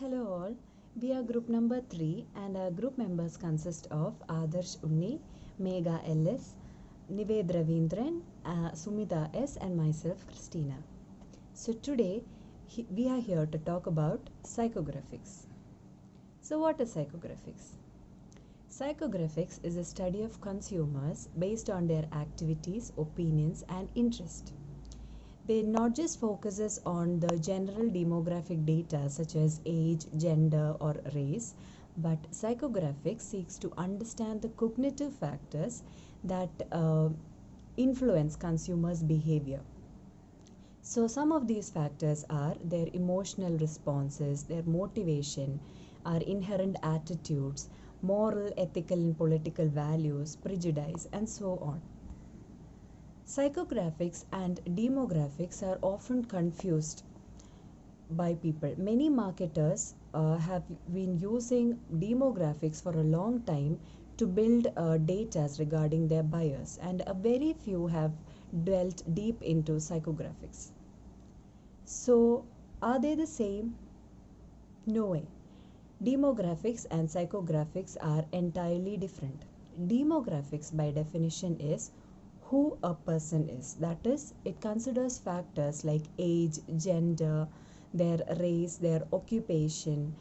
Hello all, we are group number 3 and our group members consist of Adarsh Unni, Megha LS, Nived Ravindran, Sumita S and myself Christina. So today we are here to talk about psychographics. So what is psychographics? Psychographics is a study of consumers based on their activities, opinions and interest. They not just focuses on the general demographic data such as age, gender or race, but psychographics seeks to understand the cognitive factors that influence consumers' behavior. So some of these factors are their emotional responses, their motivation, our inherent attitudes, moral, ethical and political values, prejudice and so on. Psychographics and demographics are often confused by people. Many marketers have been using demographics for a long time to build data regarding their buyers, and a very few have dwelt deep into psychographics. So, are they the same? No way. Demographics and psychographics are entirely different. Demographics, by definition, is who a person is. That is, it considers factors like age, gender, their race, their occupation,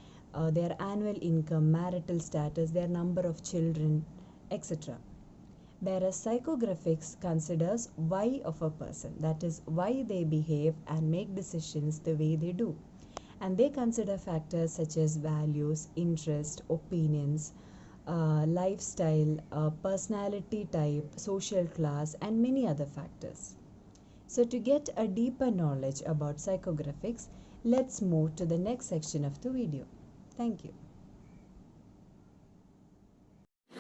their annual income, marital status, their number of children, etc. Whereas psychographics considers why of a person, that is, why they behave and make decisions the way they do. And they consider factors such as values, interest, opinions, lifestyle, personality type, social class and many other factors. So to get a deeper knowledge about psychographics, let's move to the next section of the video. Thank you.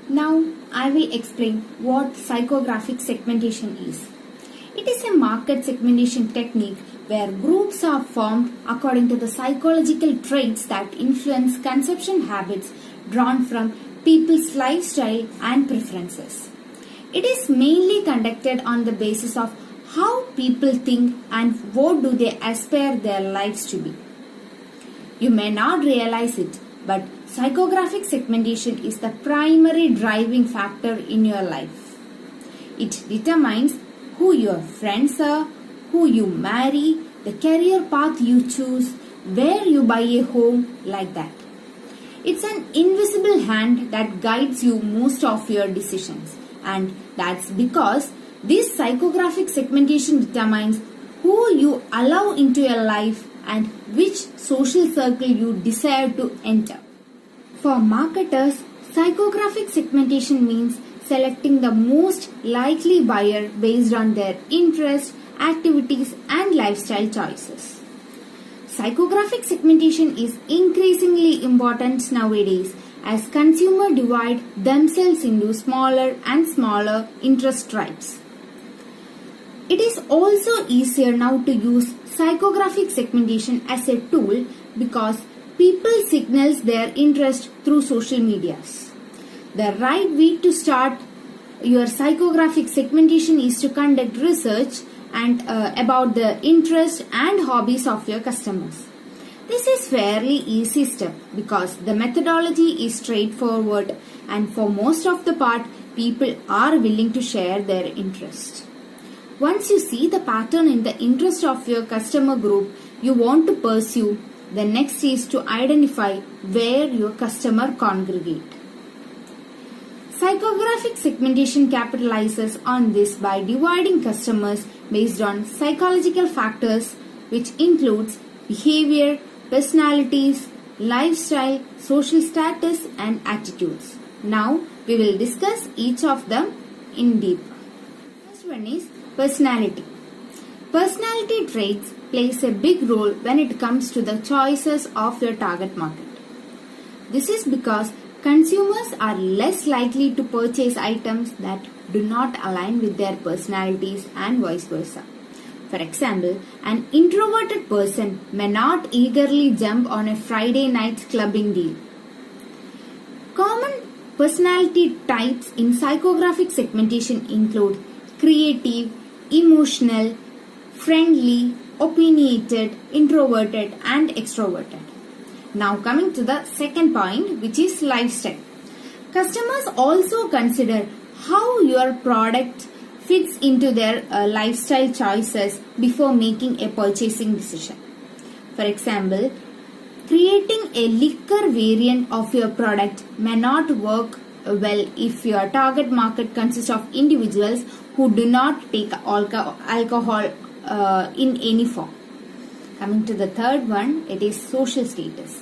Now I will explain what psychographic segmentation is. It is a market segmentation technique where groups are formed according to the psychological traits that influence consumption habits drawn from people's lifestyle and preferences. It is mainly conducted on the basis of how people think and what do they aspire their lives to be. You may not realize it, but psychographic segmentation is the primary driving factor in your life. It determines who your friends are, who you marry, the career path you choose, where you buy a home, like that. It's an invisible hand that guides you most of your decisions, and that's because this psychographic segmentation determines who you allow into your life and which social circle you desire to enter. For marketers, psychographic segmentation means selecting the most likely buyer based on their interests, activities and lifestyle choices. Psychographic segmentation is increasingly important nowadays as consumers divide themselves into smaller and smaller interest tribes. It is also easier now to use psychographic segmentation as a tool because people signals their interest through social medias. The right way to start your psychographic segmentation is to conduct research and about the interests and hobbies of your customers. This is fairly easy step because the methodology is straightforward and for most of the part people are willing to share their interest. Once you see the pattern in the interest of your customer group you want to pursue, the next is to identify where your customer congregate. Psychographic segmentation capitalizes on this by dividing customers based on psychological factors which includes behavior, personalities, lifestyle, social status and attitudes. Now we will discuss each of them in deep. First one is personality. Personality traits plays a big role when it comes to the choices of your target market. This is because consumers are less likely to purchase items that do not align with their personalities and vice versa. For example, an introverted person may not eagerly jump on a Friday night's clubbing deal. Common personality types in psychographic segmentation include creative, emotional, friendly, opinionated, introverted and extroverted. Now coming to the second point, which is lifestyle. Customers also consider how your product fits into their lifestyle choices before making a purchasing decision. For example, creating a liquor variant of your product may not work well if your target market consists of individuals who do not take alcohol in any form. Coming to the third one, it is social status.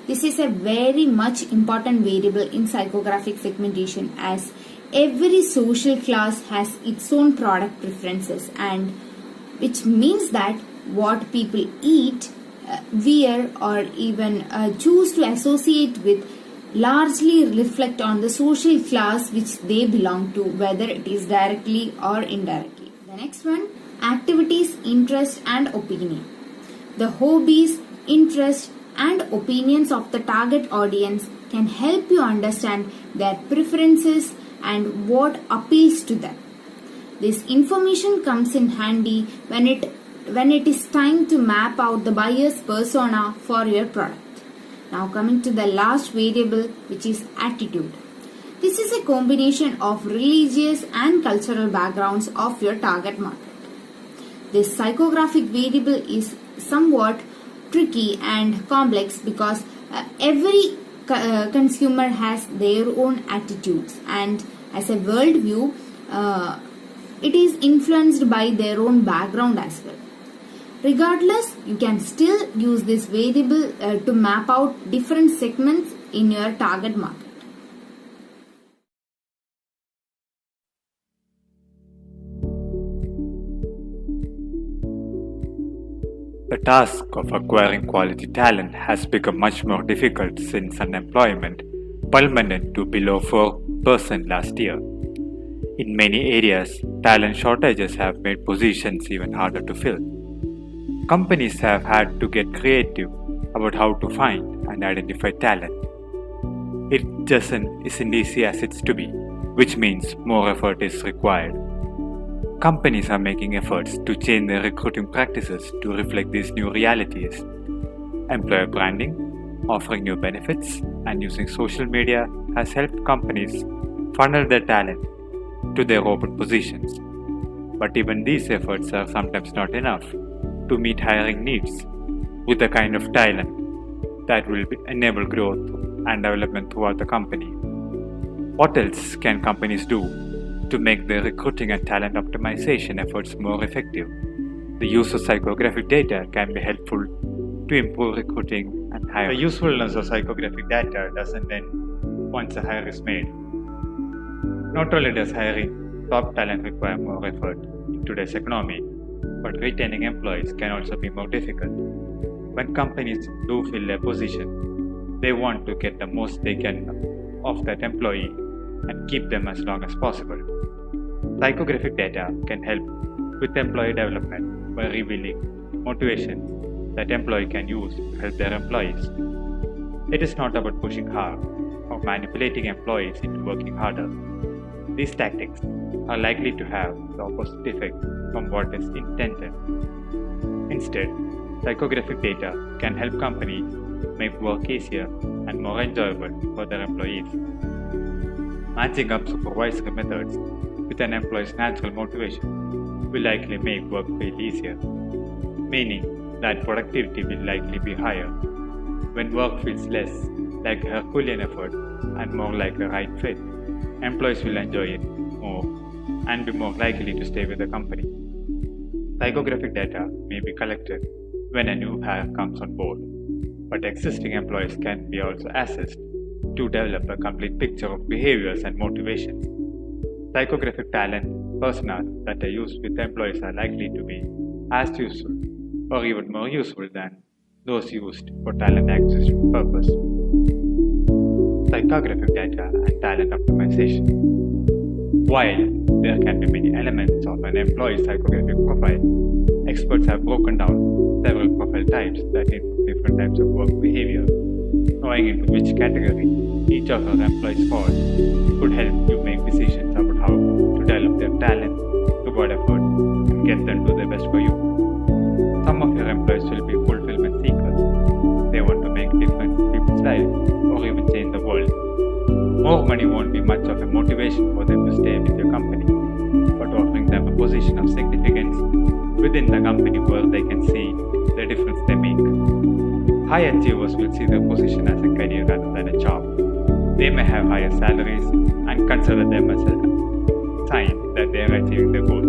This is a very much important variable in psychographic segmentation, as every social class has its own product preferences, and which means that what people eat, wear, or even choose to associate with largely reflect on the social class which they belong to, whether it is directly or indirectly. The next one, activities, interest and opinion. The hobbies, interests and opinions of the target audience can help you understand their preferences and what appeals to them. This information comes in handy when it is time to map out the buyer's persona for your product. Now coming to the last variable, which is attitude. This is a combination of religious and cultural backgrounds of your target market. This psychographic variable is somewhat tricky and complex because every consumer has their own attitudes, and as a worldview, it is influenced by their own background as well. Regardless, you can still use this variable to map out different segments in your target market. The task of acquiring quality talent has become much more difficult since unemployment plummeted to below 4% last year. In many areas, talent shortages have made positions even harder to fill. Companies have had to get creative about how to find and identify talent. It just isn't easy as it's to be, which means more effort is required. Companies are making efforts to change their recruiting practices to reflect these new realities. Employer branding, offering new benefits, and using social media has helped companies funnel their talent to their open positions. But even these efforts are sometimes not enough to meet hiring needs with the kind of talent that will enable growth and development throughout the company. What else can companies do to make their recruiting and talent optimization efforts more effective? The use of psychographic data can be helpful to improve recruiting and hiring. The usefulness of psychographic data doesn't end once a hire is made. Not only does hiring top talent require more effort in today's economy, but retaining employees can also be more difficult. When companies do fill a position, they want to get the most they can of that employee and keep them as long as possible. Psychographic data can help with employee development by revealing motivations that employee can use to help their employees. It is not about pushing hard or manipulating employees into working harder. These tactics are likely to have the opposite effect from what is intended. Instead, psychographic data can help companies make work easier and more enjoyable for their employees. Matching up supervisory methods with an employee's natural motivation will likely make work feel easier, meaning that productivity will likely be higher. When work feels less like a Herculean effort and more like a right fit, employees will enjoy it more and be more likely to stay with the company. Psychographic data may be collected when a new hire comes on board, but existing employees can be also assessed to develop a complete picture of behaviors and motivations. Psychographic talent personas that are used with employees are likely to be as useful or even more useful than those used for talent acquisition purpose. Psychographic data and talent optimization. While there can be many elements of an employee's psychographic profile, experts have broken down several profile types that include different types of work behavior. Knowing into which category each of our employees falls could help you make decisions about how to develop their talent, reward effort, and get them to do their best for you. Some of your employees will be fulfillment seekers. They want to make a difference life or even change the world. More money won't be much of a motivation for them to stay with your company, but offering them a position of significance within the company where they can see the difference they make. High achievers will see their position as a career rather than a job. They may have higher salaries and consider them as a sign that they are achieving their goal.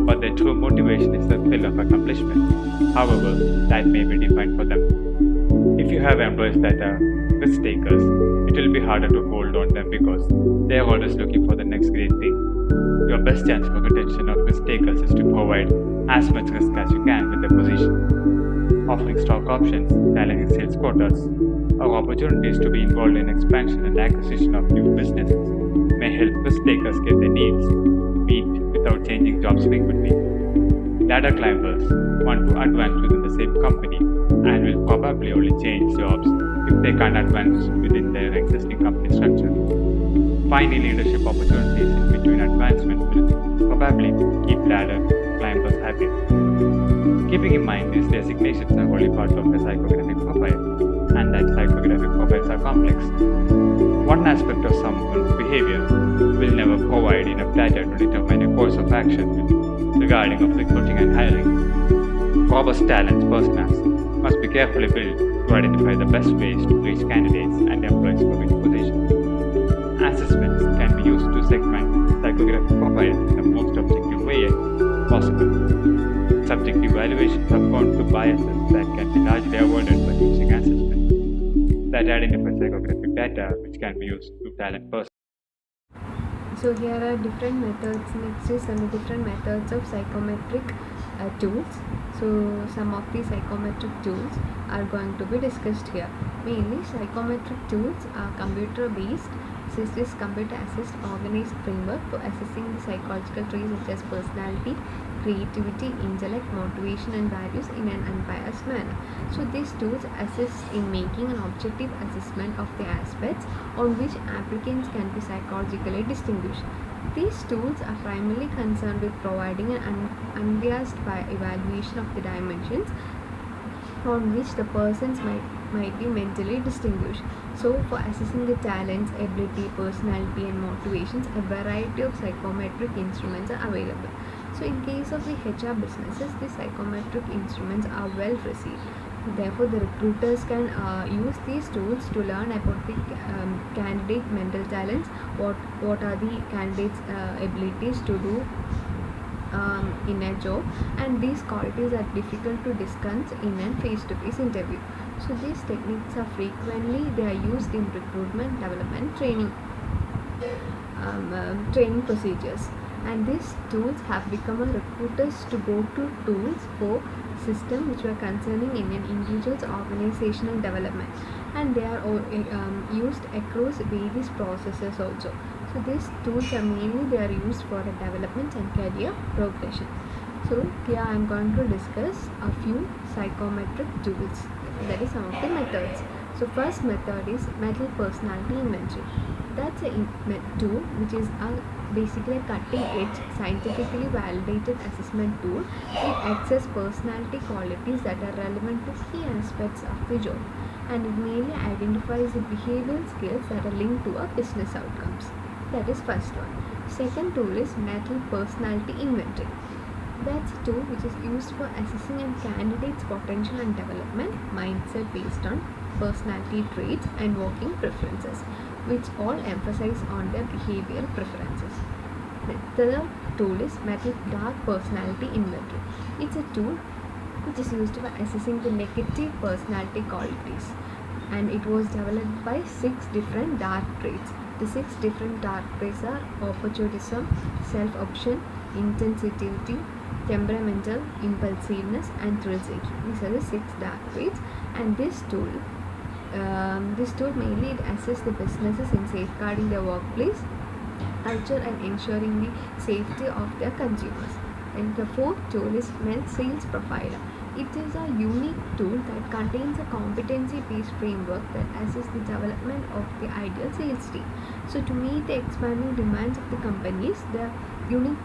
But their true motivation is the thrill of accomplishment. However, that may be defined for them. If you have employees that are risk takers, it will be harder to hold on them because they are always looking for the next great thing. Your best chance for retention of risk takers is to provide as much risk as you can with the position. Offering stock options, challenging sales quotas, or opportunities to be involved in expansion and acquisition of new businesses may help risk takers get their needs meet without changing jobs frequently. Ladder climbers want to advance within the same company and will probably only change jobs if they can't advance within their existing company structure. Finding leadership opportunities in between advancement will probably keep ladder climbers happy. Keeping in mind these designations are only part of the psychographic profile, and that psychographic profiles are complex. One aspect of someone's behavior will never provide enough data to determine a course of action regarding of recruiting and hiring. Robust talent personas must be carefully built to identify the best ways to reach candidates and employees for each position. Assessments can be used to segment psychographic profiles in the most objective way possible. Subjective evaluations are prone to biases that can be largely avoided by using assessments that identify psychographic data which can be used to talent persons. So here are different methods. Next is some different methods of psychometric tools. So some of the psychometric tools are going to be discussed here. Mainly psychometric tools are computer based. This is computer assist organized framework for assessing the psychological traits such as personality, creativity, intellect, motivation and values in an unbiased manner. So these tools assist in making an objective assessment of the aspects on which applicants can be psychologically distinguished. These tools are primarily concerned with providing an unbiased evaluation of the dimensions on which the persons might be mentally distinguished. So for assessing the talents, ability, personality and motivations, a variety of psychometric instruments are available. So in case of the HR businesses, the psychometric instruments are well received. Therefore, the recruiters can use these tools to learn about the candidate mental talents, what are the candidates' abilities to do in a job, and these qualities are difficult to discuss in a face-to-face interview. So these techniques are they are used in recruitment, development, training procedures, and these tools have become a recruiters to go-to tools for system which were concerning in an individual's organizational development, and they are all, used across various processes also. So these tools are they are used for a development and career progression. So here I am going to discuss a few psychometric tools, that is some of the methods. So first method is mental personality inventory. That's a tool which is basically a cutting edge scientifically validated assessment tool. It accesses personality qualities that are relevant to key aspects of the job, and it mainly identifies the behavioral skills that are linked to our business outcomes. That is first one. Second tool is mental personality inventory. That's a tool which is used for assessing a candidate's potential and development mindset based on personality traits and working preferences, which all emphasize on their behavioral preferences. The third tool is mental dark personality inventory. It's a tool which is used for assessing the negative personality qualities, and it was developed by 6 different dark traits. The 6 different dark traits are opportunism, self-option, insensitivity, temperamental, impulsiveness and thrill seeking. These are the 6 dark traits, and this tool mainly it assists the businesses in safeguarding their workplace culture and ensuring the safety of their consumers. And the fourth tool is Mel Sales Profiler. It is a unique tool that contains a competency-based framework that assists the development of the ideal sales team. So to meet the expanding demands of the companies, the unique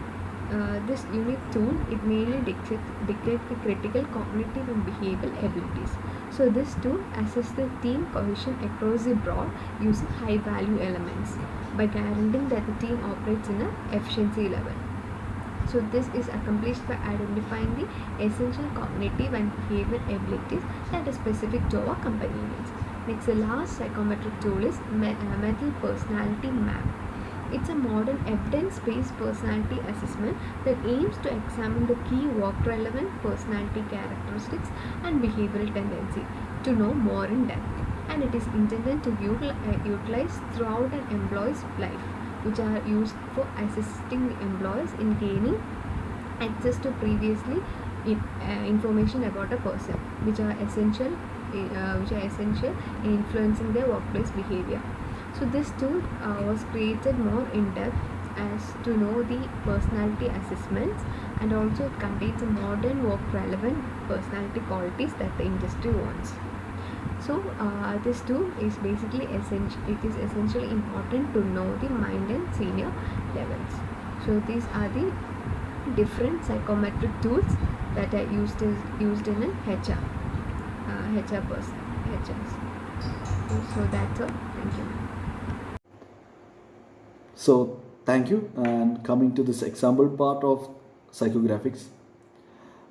This unique tool, it mainly dictates the critical cognitive and behavioral abilities. So this tool assesses the team cohesion across the broad using high value elements by guaranteeing that the team operates in an efficiency level. So this is accomplished by identifying the essential cognitive and behavioral abilities that are specific to our company needs. Next, the last psychometric tool is mental personality map. It's a modern evidence-based personality assessment that aims to examine the key work-relevant personality characteristics and behavioral tendency to know more in depth. And it is intended to utilize throughout an employee's life, which are used for assisting the employees in gaining access to previously information about a person, which are essential in influencing their workplace behavior. So this tool was created more in depth as to know the personality assessments, and also it contains a modern work relevant personality qualities that the industry wants. So this tool is basically it is essentially important to know the mind and senior levels. So these are the different psychometric tools that are used in an HR person. HRs. So that's all. Thank you. So thank you. And coming to this example part of psychographics,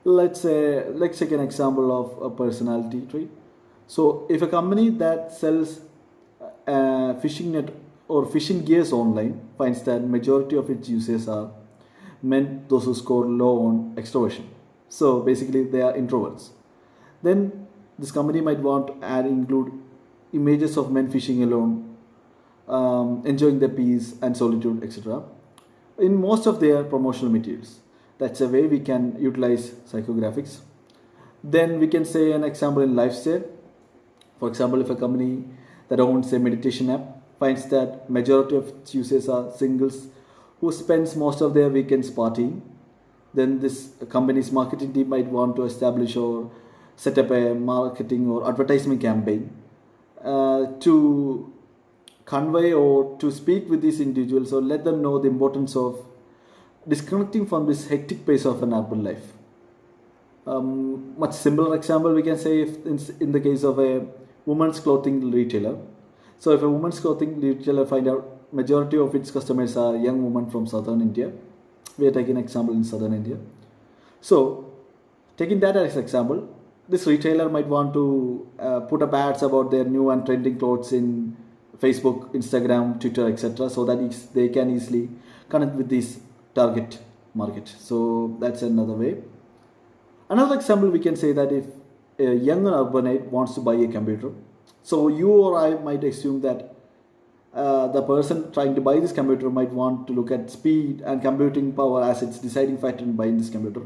let's take an example of a personality trait. So if a company that sells phishing net or phishing gears online finds that majority of its users are men, those who score low on extroversion, so basically they are introverts, then this company might want to include images of men fishing alone, enjoying their peace and solitude, etc., in most of their promotional materials. That's a way we can utilize psychographics. Then we can say an example in lifestyle. For example, if a company that owns a meditation app finds that majority of its users are singles who spends most of their weekends partying, then this company's marketing team might want to establish or set up a marketing or advertisement campaign to convey or to speak with these individuals or let them know the importance of disconnecting from this hectic pace of an urban life. Much similar example we can say if in the case of a women's clothing retailer. So if a women's clothing retailer find out majority of its customers are young women from southern India, we are taking an example in southern India. So taking that as an example, this retailer might want to put up ads about their new and trending clothes in Facebook, Instagram, Twitter, etc., so that they can easily connect with this target market. So that's another way. Another example we can say that if a young urbanite wants to buy a computer, so you or I might assume that the person trying to buy this computer might want to look at speed and computing power as its deciding factor in buying this computer.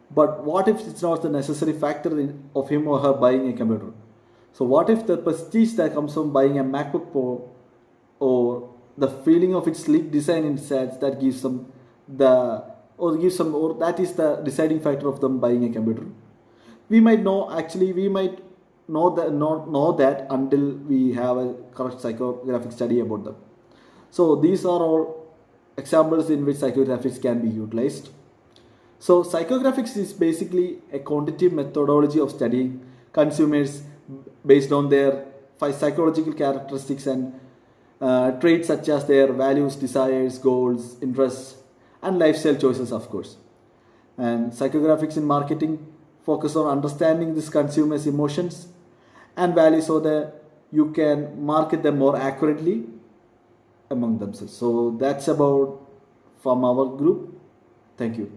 But what if it's not the necessary factor of him or her buying a computer? So what if the prestige that comes from buying a MacBook Pro or the feeling of its sleek design inside that gives them or that is the deciding factor of them buying a computer? We might know that until we have a correct psychographic study about them. So these are all examples in which psychographics can be utilized. So psychographics is basically a quantitative methodology of studying consumers based on their psychological characteristics and traits such as their values, desires, goals, interests, and lifestyle choices, of course. And psychographics in marketing focus on understanding this consumer's emotions and values so that you can market them more accurately among themselves. So that's about from our group. Thank you.